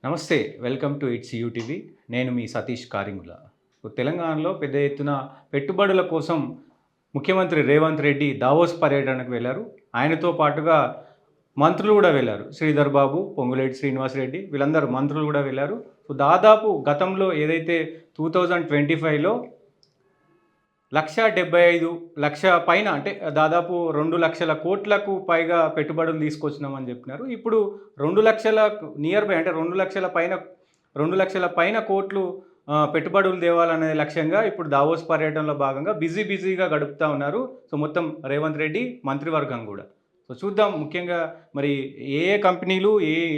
నమస్తే. Welcome to it's UTV. నేను మీ సతీష్ కారింగుల. తెలంగాణలో పెద్ద ఎత్తున పెట్టుబడుల కోసం ముఖ్యమంత్రి రేవంత్ రెడ్డి దావోస్ పర్యటనకు వెళ్లారు. ఆయనతో పాటుగా మంత్రులు కూడా వెళ్లారు. శ్రీధర్ బాబు, పొంగులేటి శ్రీనివాసరెడ్డి వీళ్ళందరూ మంత్రులు కూడా వెళ్లారు. దాదాపు గతంలో ఏదైతే 2025లో 1,75,00,000 పైన అంటే దాదాపు 2,00,000 కోట్లకు పైగా పెట్టుబడులు తీసుకొచ్చినామని చెప్పినారు. ఇప్పుడు 2,00,000 నియర్ బై అంటే 2,00,000 పైన కోట్లు పెట్టుబడులు తేవాలనే లక్ష్యంగా ఇప్పుడు దావోస్ పర్యటనలో భాగంగా బిజీగా గడుపుతా ఉన్నారు. సో మొత్తం రేవంత్ రెడ్డి మంత్రివర్గం కూడా. సో చూద్దాం ముఖ్యంగా మరి ఏ ఏ కంపెనీలు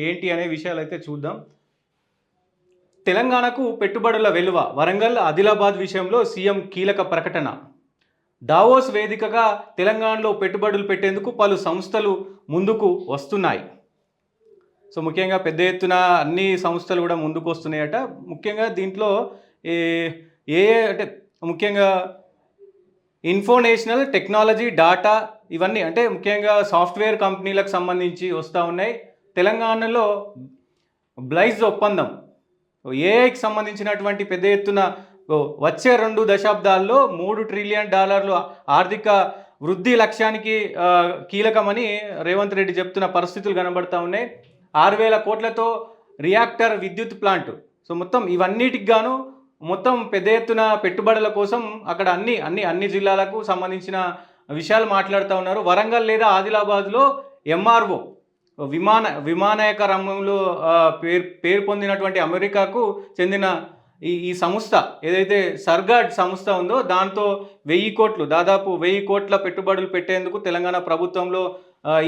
ఏంటి అనే విషయాలైతే చూద్దాం. తెలంగాణకు పెట్టుబడుల వెలువ వరంగల్, ఆదిలాబాద్ విషయంలో సీఎం కీలక ప్రకటన. దావోస్ వేదికగా తెలంగాణలో పెట్టుబడులు పెట్టేందుకు పలు సంస్థలు ముందుకు వస్తున్నాయి. సో ముఖ్యంగా పెద్ద ఎత్తున అన్ని సంస్థలు కూడా ముందుకు వస్తున్నాయట. ముఖ్యంగా దీంట్లో ఏ అంటే ముఖ్యంగా ఇన్ఫర్మేషనల్ టెక్నాలజీ, డాటా ఇవన్నీ అంటే ముఖ్యంగా సాఫ్ట్వేర్ కంపెనీలకు సంబంధించి వస్తూ ఉన్నాయి. తెలంగాణలో బ్లైజ్ ఒప్పందం ఏఐకి సంబంధించినటువంటి పెద్ద ఎత్తున వచ్చే 2 దశాబ్దాల్లో $3 ట్రిలియన్ ఆర్థిక వృద్ధి లక్ష్యానికి కీలకమని రేవంత్ రెడ్డి చెప్తున్న పరిస్థితులు కనబడతా ఉన్నాయి. 6,000 కోట్లతో రియాక్టర్ విద్యుత్ ప్లాంట్. సో మొత్తం ఇవన్నిటికి గాను మొత్తం పెద్ద ఎత్తున పెట్టుబడుల కోసం అక్కడ అన్ని జిల్లాలకు సంబంధించిన విషయాలు మాట్లాడుతూ ఉన్నారు. వరంగల్ లేదా ఆదిలాబాద్లో ఎంఆర్ఓ విమానయాన రంగంలో పేరు పొందినటువంటి అమెరికాకు చెందిన ఈ సంస్థ ఏదైతే సర్గాడ్ సంస్థ ఉందో దాంతో 1,000 కోట్లు దాదాపు 1,000 కోట్ల పెట్టుబడులు పెట్టేందుకు తెలంగాణ ప్రభుత్వంలో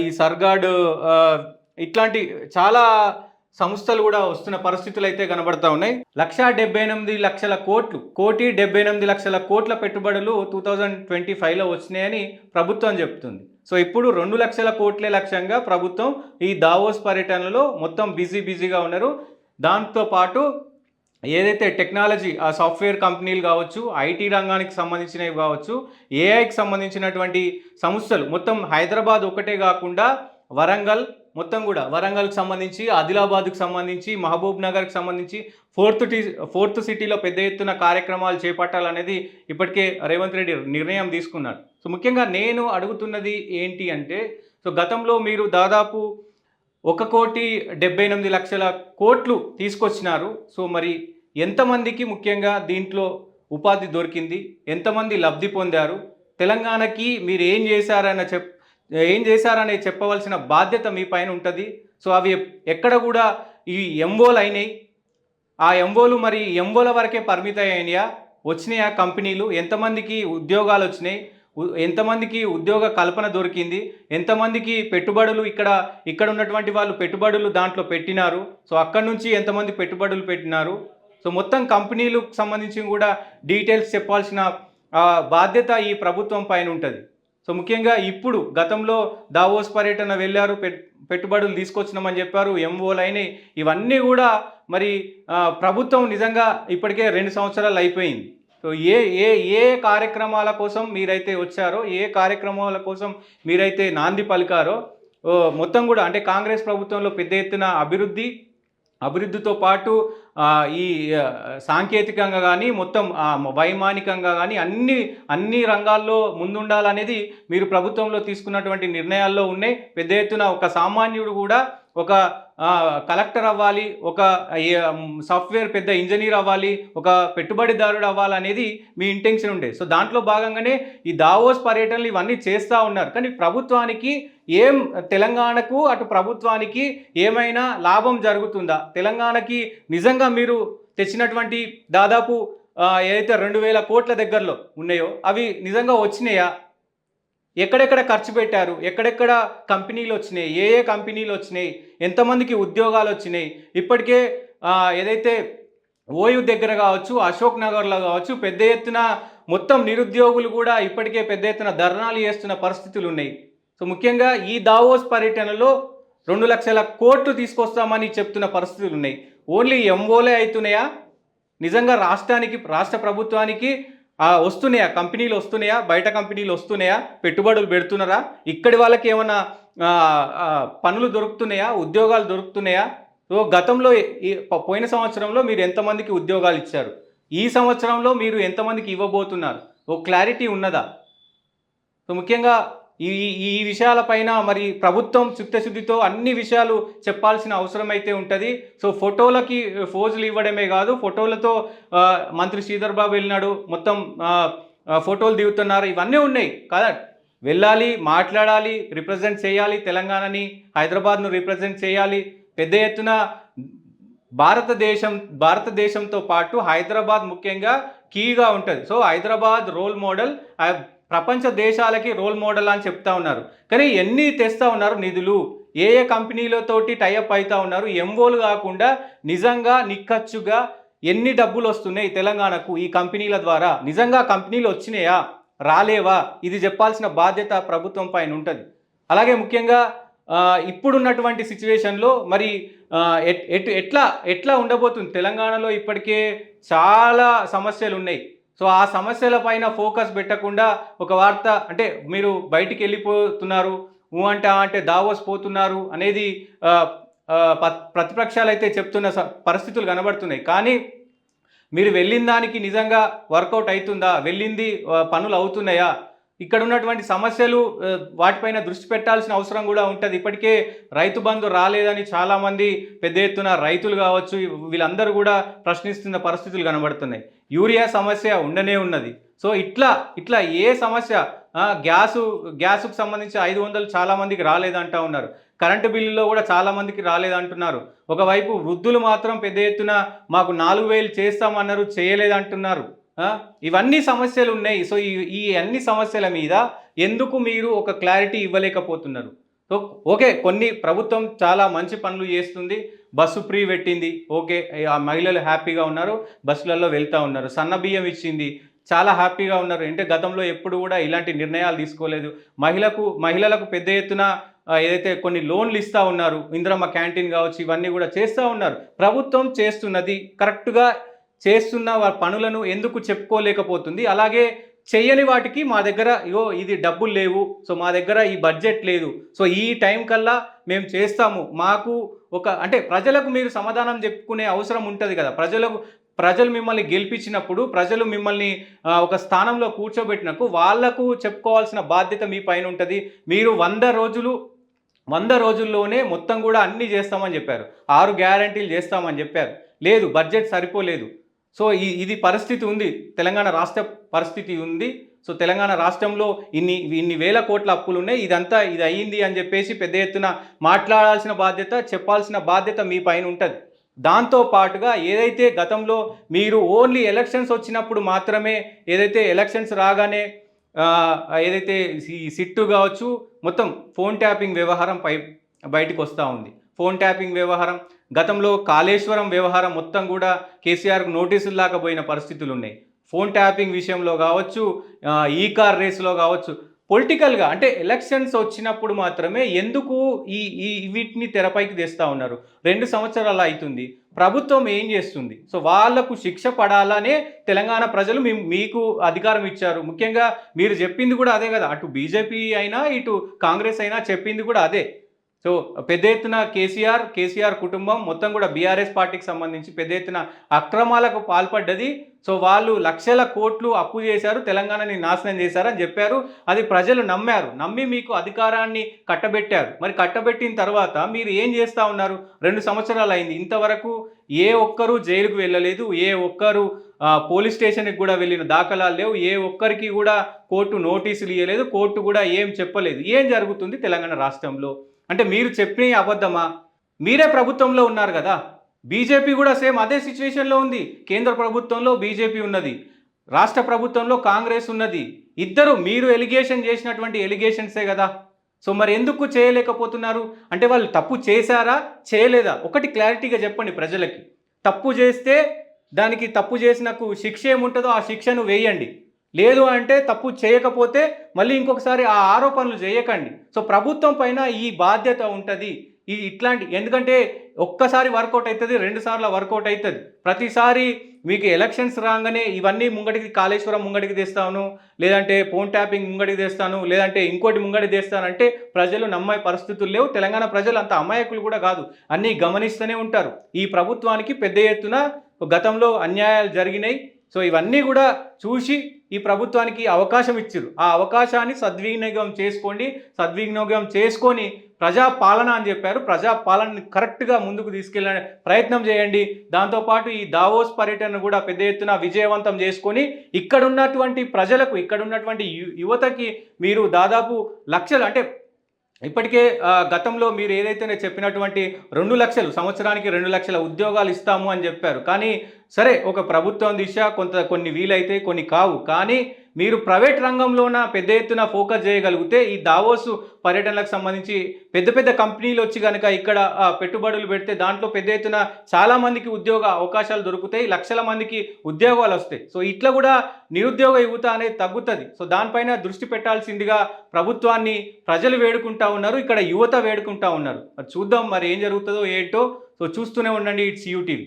ఈ సర్గాడ్ ఇట్లాంటి చాలా సంస్థలు కూడా వస్తున్న పరిస్థితులు అయితే కనబడతా ఉన్నాయి. 1,78,00,000 కోట్లు 1,78,00,000 కోట్ల పెట్టుబడులు 2025లో వచ్చినాయని ప్రభుత్వం చెప్తుంది. సో ఇప్పుడు 2,00,000 కోట్లే లక్ష్యంగా ప్రభుత్వం ఈ దావోస్ పర్యటనలో మొత్తం బిజీగా ఉన్నారు. దాంతోపాటు ఏదైతే టెక్నాలజీ ఆ సాఫ్ట్వేర్ కంపెనీలు కావచ్చు, ఐటీ రంగానికి సంబంధించినవి కావచ్చు, ఏఐకి సంబంధించినటువంటి సంస్థలు మొత్తం హైదరాబాద్ ఒకటే కాకుండా వరంగల్ మొత్తం కూడా వరంగల్కి సంబంధించి, ఆదిలాబాద్కి సంబంధించి, మహబూబ్ నగర్కి సంబంధించి ఫోర్త్ సిటీలో పెద్ద ఎత్తున కార్యక్రమాలు చేపట్టాలనేది ఇప్పటికే రేవంత్ రెడ్డి నిర్ణయం తీసుకున్నారు. సో ముఖ్యంగా నేను అడుగుతున్నది ఏంటి అంటే, సో గతంలో మీరు దాదాపు 1,78,00,000 కోట్లు తీసుకొచ్చినారు. సో మరి ఎంతమందికి ముఖ్యంగా దీంట్లో ఉపాధి దొరికింది, ఎంతమంది లబ్ధి పొందారు, తెలంగాణకి మీరు ఏం చేశారనే చెప్పవలసిన బాధ్యత మీ పైన ఉంటుంది. సో అవి ఎక్కడ కూడా ఈ ఎంఓలు అయినాయి, ఆ ఎంఓలు మరి ఎంఓల వరకే పరిమితం అయినాయా, వచ్చినాయా కంపెనీలు, ఎంతమందికి ఉద్యోగాలు వచ్చినాయి, ఎంతమందికి ఉద్యోగ కల్పన దొరికింది, ఎంతమందికి పెట్టుబడులు ఇక్కడ ఉన్నటువంటి వాళ్ళు పెట్టుబడులు దాంట్లో పెట్టినారు, సో అక్కడి నుంచి ఎంతమంది పెట్టుబడులు పెట్టినారు, సో మొత్తం కంపెనీలకు సంబంధించి కూడా డీటెయిల్స్ చెప్పాల్సిన బాధ్యత ఈ ప్రభుత్వం పైన ఉంటుంది. సో ముఖ్యంగా ఇప్పుడు గతంలో దావోస్ పర్యటన వెళ్ళారు, పెట్టుబడులు తీసుకొచ్చినామని చెప్పారు, ఎంఓలు అయినాయి. ఇవన్నీ కూడా మరి ప్రభుత్వం నిజంగా ఇప్పటికే 2 సంవత్సరాలు అయిపోయింది. సో ఏ కార్యక్రమాల కోసం మీరైతే వచ్చారో, ఏ కార్యక్రమాల కోసం మీరైతే నాంది పలికారో మొత్తం కూడా అంటే కాంగ్రెస్ ప్రభుత్వంలో పెద్ద ఎత్తున అభివృద్ధితో పాటు ఈ సాంకేతికంగా కానీ మొత్తం వైమానికంగా కానీ అన్ని రంగాల్లో ముందుండాలనేది మీరు ప్రభుత్వంలో తీసుకున్నటువంటి నిర్ణయాల్లో ఉన్నాయి. పెద్ద ఎత్తున ఒక సామాన్యుడు కూడా ఒక కలెక్టర్ అవ్వాలి, ఒక సాఫ్ట్వేర్ పెద్ద ఇంజనీర్ అవ్వాలి, ఒక పెట్టుబడిదారుడు అవ్వాలనేది మీ ఇంటెన్షన్ ఉండే. సో దాంట్లో భాగంగానే ఈ దావోస్ పర్యటనలు ఇవన్నీ చేస్తూ ఉన్నారు. కానీ ప్రభుత్వానికి తెలంగాణకు అటు ప్రభుత్వానికి ఏమైనా లాభం జరుగుతుందా? తెలంగాణకి నిజంగా మీరు తెచ్చినటువంటి దాదాపు ఏదైతే 2,000 కోట్ల దగ్గరలో ఉన్నాయో అవి నిజంగా వచ్చినాయా? ఎక్కడెక్కడ ఖర్చు పెట్టారు, ఎక్కడెక్కడ కంపెనీలు వచ్చినాయి, ఏ కంపెనీలు వచ్చినాయి, ఎంతమందికి ఉద్యోగాలు వచ్చినాయి? ఇప్పటికే ఏదైతే ఓయూ దగ్గర కావచ్చు, అశోక్ నగర్లో కావచ్చు పెద్ద ఎత్తున మొత్తం నిరుద్యోగులు కూడా ఇప్పటికే పెద్ద ఎత్తున ధర్నాలు చేస్తున్న పరిస్థితులు ఉన్నాయి. సో ముఖ్యంగా ఈ దావోస్ పర్యటనలో 2,00,000 కోట్లు తీసుకొస్తామని చెప్తున్న పరిస్థితులు ఉన్నాయి. ఓన్లీ ఎంఓలే అవుతున్నాయా? నిజంగా రాష్ట్ర ప్రభుత్వానికి వస్తున్నాయా? కంపెనీలు వస్తున్నాయా? బయట కంపెనీలు వస్తున్నాయా? పెట్టుబడులు పెడుతున్నారా? ఇక్కడి వాళ్ళకి ఏమైనా పనులు దొరుకుతున్నాయా? ఉద్యోగాలు దొరుకుతున్నాయా? సో గతంలో పోయిన సంవత్సరంలో మీరు ఎంతమందికి ఉద్యోగాలు ఇచ్చారు? ఈ సంవత్సరంలో మీరు ఎంతమందికి ఇవ్వబోతున్నారు? ఒక క్లారిటీ ఉన్నదా? సో ముఖ్యంగా ఈ ఈ విషయాలపైన మరి ప్రభుత్వం చిత్తశుద్ధితో అన్ని విషయాలు చెప్పాల్సిన అవసరం అయితే ఉంటుంది. సో ఫోటోలకి ఫోజులు ఇవ్వడమే కాదు, ఫోటోలతో మంత్రి శ్రీధర్ బాబు వెళ్ళినాడు, మొత్తం ఫోటోలు దిగుతున్నారు, ఇవన్నీ ఉన్నాయి కదా. వెళ్ళాలి, మాట్లాడాలి, రిప్రజెంట్ చేయాలి, తెలంగాణని హైదరాబాద్ను రిప్రజెంట్ చేయాలి పెద్ద ఎత్తున. భారతదేశంతో పాటు హైదరాబాద్ ముఖ్యంగా కీగా ఉంటుంది. సో హైదరాబాద్ రోల్ మోడల్, ప్రపంచ దేశాలకి రోల్ మోడల్ అని చెప్తా ఉన్నారు. కానీ ఎన్ని తెస్తూ ఉన్నారు నిధులు, ఏ కంపెనీలతోటి టైఅప్ అవుతూ ఉన్నారు, ఎంఓలు కాకుండా నిజంగా నిక్కచ్చుగా ఎన్ని డబ్బులు వస్తున్నాయి తెలంగాణకు ఈ కంపెనీల ద్వారా? నిజంగా కంపెనీలు వచ్చినాయా, రాలేవా? ఇది చెప్పాల్సిన బాధ్యత ప్రభుత్వం పైన ఉంటుంది. అలాగే ముఖ్యంగా ఇప్పుడున్నటువంటి సిచ్యువేషన్లో మరి ఎట్లా ఉండబోతుంది తెలంగాణలో? ఇప్పటికే చాలా సమస్యలు ఉన్నాయి. సో ఆ సమస్యల పైన ఫోకస్ పెట్టకుండా ఒక వార్త అంటే మీరు బయటికి వెళ్ళిపోతున్నారు, అంటే దావోస్ పోతున్నారు అనేది ప్రతిపక్షాలు అయితే చెప్తున్న పరిస్థితులు కనబడుతున్నాయి. కానీ మీరు వెళ్ళిన దానికి నిజంగా వర్కౌట్ అవుతుందా? వెళ్ళింది పనులు అవుతున్నాయా? ఇక్కడ ఉన్నటువంటి సమస్యలు వాటిపైన దృష్టి పెట్టాల్సిన అవసరం కూడా ఉంటుంది. ఇప్పటికే రైతు బంధు రాలేదని చాలామంది పెద్ద ఎత్తున రైతులు కావచ్చు వీళ్ళందరూ కూడా ప్రశ్నిస్తున్న పరిస్థితులు కనబడుతున్నాయి. యూరియా సమస్య ఉండనే ఉన్నది. సో ఇట్లా ఏ సమస్య, గ్యాసుకు సంబంధించి 500 చాలామందికి రాలేదంటా ఉన్నారు. కరెంటు బిల్లులో కూడా చాలామందికి రాలేదంటున్నారు. ఒకవైపు వృద్ధులు మాత్రం పెద్ద ఎత్తున మాకు 4000 చేస్తామన్నారు, చేయలేదంటున్నారు. ఇవన్నీ సమస్యలు ఉన్నాయి. సో ఈ అన్ని సమస్యల మీద ఎందుకు మీరు ఒక క్లారిటీ ఇవ్వలేకపోతున్నారు? సో ఓకే, కొన్ని ప్రభుత్వం చాలా మంచి పనులు చేస్తుంది, బస్సు ఫ్రీ పెట్టింది, ఓకే, ఆ మహిళలు హ్యాపీగా ఉన్నారు, బస్సులలో వెళ్తూ ఉన్నారు. సన్న బియ్యం ఇచ్చింది, చాలా హ్యాపీగా ఉన్నారు. అంటే గతంలో ఎప్పుడు కూడా ఇలాంటి నిర్ణయాలు తీసుకోలేదు. మహిళలకు పెద్ద ఎత్తున ఏదైతే కొన్ని లోన్లు ఇస్తూ ఉన్నారు, ఇందిరమ్మ క్యాంటీన్ కావచ్చు, ఇవన్నీ కూడా చేస్తూ ఉన్నారు. ప్రభుత్వం చేస్తున్నది కరెక్ట్గా చేస్తున్న పనులను ఎందుకు చెప్పుకోలేకపోతుంది? అలాగే చెయ్యని వాటికి మా దగ్గర ఇది డబ్బులు లేవు, సో మా దగ్గర ఈ బడ్జెట్ లేదు, సో ఈ టైం కల్లా మేము చేస్తాము, మాకు అంటే ప్రజలకు మీరు సమాధానం చెప్పుకునే అవసరం ఉంటుంది కదా. ప్రజలు మిమ్మల్ని గెలిపించినప్పుడు, ప్రజలు మిమ్మల్ని ఒక స్థానంలో కూర్చోబెట్టినప్పుడు వాళ్లకు చెప్పుకోవాల్సిన బాధ్యత మీ పైన ఉంటుంది. మీరు 100 రోజుల్లోనే మొత్తం కూడా అన్నీ చేస్తామని చెప్పారు, 6 గ్యారంటీలు చేస్తామని చెప్పారు. లేదు, బడ్జెట్ సరిపోలేదు. సో ఇది పరిస్థితి ఉంది, తెలంగాణ రాష్ట్ర పరిస్థితి ఉంది. సో తెలంగాణ రాష్ట్రంలో ఇన్ని వేల కోట్ల అప్పులు ఉన్నాయి, ఇది అయ్యింది అని చెప్పేసి పెద్ద ఎత్తున మాట్లాడాల్సిన బాధ్యత, చెప్పాల్సిన బాధ్యత మీ పైన ఉంటుంది. దాంతో పాటుగా ఏదైతే గతంలో మీరు ఓన్లీ ఎలక్షన్స్ వచ్చినప్పుడు మాత్రమే, ఏదైతే ఎలక్షన్స్ రాగానే ఏదైతే ఈ సిట్టు కావచ్చు మొత్తం ఫోన్ ట్యాపింగ్ వ్యవహారం బయటకు వస్తూ ఉంది. ఫోన్ ట్యాపింగ్ వ్యవహారం, గతంలో కాళేశ్వరం వ్యవహారం మొత్తం కూడా కేసీఆర్కు నోటీసులు దాకా పోయిన పరిస్థితులు ఉన్నాయి. ఫోన్ ట్యాపింగ్ విషయంలో కావచ్చు, ఈ కార్ రేసులో కావచ్చు, పొలిటికల్గా అంటే ఎలక్షన్స్ వచ్చినప్పుడు మాత్రమే ఎందుకు వీటిని తెరపైకి తెస్తూ ఉన్నారు? 2 సంవత్సరాలు అవుతుంది, ప్రభుత్వం ఏం చేస్తుంది? సో వాళ్లకు శిక్ష పడాలనే తెలంగాణ ప్రజలు మీకు అధికారం ఇచ్చారు. ముఖ్యంగా మీరు చెప్పింది కూడా అదే కదా, అటు బీజేపీ అయినా ఇటు కాంగ్రెస్ అయినా చెప్పింది కూడా అదే. సో పెద్ద ఎత్తున కేసీఆర్ కుటుంబం మొత్తం కూడా బీఆర్ఎస్ పార్టీకి సంబంధించి పెద్ద ఎత్తున అక్రమాలకు పాల్పడ్డది. సో వాళ్ళు లక్షల కోట్లు అప్పు చేశారు, తెలంగాణని నాశనం చేశారని చెప్పారు. అది ప్రజలు నమ్మి మీకు అధికారాన్ని కట్టబెట్టారు. మరి కట్టబెట్టిన తర్వాత మీరు ఏం చేస్తూ ఉన్నారు? 2 సంవత్సరాలు అయింది, ఇంతవరకు ఏ ఒక్కరూ జైలుకు వెళ్ళలేదు, ఏ ఒక్కరు పోలీస్ స్టేషన్కి కూడా వెళ్ళిన దాఖలాలు లేవు, ఏ ఒక్కరికి కూడా కోర్టు నోటీసులు ఇవ్వలేదు, కోర్టు కూడా ఏం చెప్పలేదు. ఏం జరుగుతుంది తెలంగాణ రాష్ట్రంలో? అంటే మీరు చెప్పిన అబద్ధమా? మీరే ప్రభుత్వంలో ఉన్నారు కదా. బీజేపీ కూడా సేమ్ అదే సిచ్యువేషన్లో ఉంది. కేంద్ర ప్రభుత్వంలో బీజేపీ ఉన్నది, రాష్ట్ర ప్రభుత్వంలో కాంగ్రెస్ ఉన్నది. ఇద్దరు మీరు ఎలిగేషన్ చేసినటువంటి ఎలిగేషన్సే కదా. సో మరి ఎందుకు చేయలేకపోతున్నారు? అంటే వాళ్ళు తప్పు చేశారా, చేయలేదా? ఒకటి క్లారిటీగా చెప్పండి ప్రజలకి. తప్పు చేస్తే దానికి తప్పు చేసినకు శిక్ష ఏముంటుందో ఆ శిక్షను వేయండి. లేదు అంటే తప్పు చేయకపోతే మళ్ళీ ఇంకొకసారి ఆ ఆరోపణలు చేయకండి. సో ప్రభుత్వం పైన ఈ బాధ్యత ఉంటుంది, ఇట్లాంటి ఎందుకంటే ఒక్కసారి వర్కౌట్ అవుతుంది, 2 సార్లు వర్కౌట్ అవుతుంది. ప్రతిసారి మీకు ఎలక్షన్స్ రాగానే ఇవన్నీ ముంగటికి కాళేశ్వరం ముంగటికి తెస్తాను, లేదంటే ఫోన్ ట్యాపింగ్ ముంగటికి తెస్తాను, లేదంటే ఇంకోటి ముంగటికి తెస్తానంటే ప్రజలు నమ్మే పరిస్థితులు లేవు. తెలంగాణ ప్రజలు అంత అమాయకులు కూడా కాదు, అన్నీ గమనిస్తూనే ఉంటారు. ఈ ప్రభుత్వానికి పెద్ద ఎత్తున గతంలో అన్యాయాలు జరిగినాయి. సో ఇవన్నీ కూడా చూసి ఈ ప్రభుత్వానికి అవకాశం ఇచ్చిర్రు. ఆ అవకాశాన్ని సద్వినియోగం చేసుకోండి. సద్వినియోగం చేసుకొని ప్రజాపాలన అని చెప్పారు, ప్రజాపాలనని కరెక్ట్గా ముందుకు తీసుకెళ్ళే ప్రయత్నం చేయండి. దాంతోపాటు ఈ దావోస్ పర్యటన కూడా పెద్ద ఎత్తున విజయవంతం చేసుకొని ఇక్కడున్నటువంటి ప్రజలకు, ఇక్కడున్నటువంటి యువతకి మీరు దాదాపు లక్షలు అంటే ఇప్పటికే గతంలో మీరు ఏదైతే చెప్పినటువంటి 2 లక్షలు సంవత్సరానికి 2 లక్షల ఉద్యోగాలు ఇస్తాము అని చెప్పారు. కానీ సరే, ఒక ప్రభుత్వం దిశ కొన్ని వీలైతే కొన్ని కావు. కానీ మీరు ప్రైవేట్ రంగంలోన పెద్ద ఎత్తున ఫోకస్ చేయగలిగితే ఈ దావోసు పర్యటనలకు సంబంధించి పెద్ద పెద్ద కంపెనీలు వచ్చి కనుక ఇక్కడ పెట్టుబడులు పెడితే దాంట్లో పెద్ద ఎత్తున చాలామందికి ఉద్యోగ అవకాశాలు దొరుకుతాయి, లక్షల మందికి ఉద్యోగాలు వస్తాయి. సో ఇట్లా కూడా నిరుద్యోగ యువత అనేది తగ్గుతుంది. సో దానిపైన దృష్టి పెట్టాల్సిందిగా ప్రభుత్వాన్ని ప్రజలు వేడుకుంటా ఉన్నారు, ఇక్కడ యువత వేడుకుంటా ఉన్నారు. మరి చూద్దాం మరి ఏం జరుగుతుందో ఏంటో. సో చూస్తూనే ఉండండి, ఇట్స్ యూటీవీ.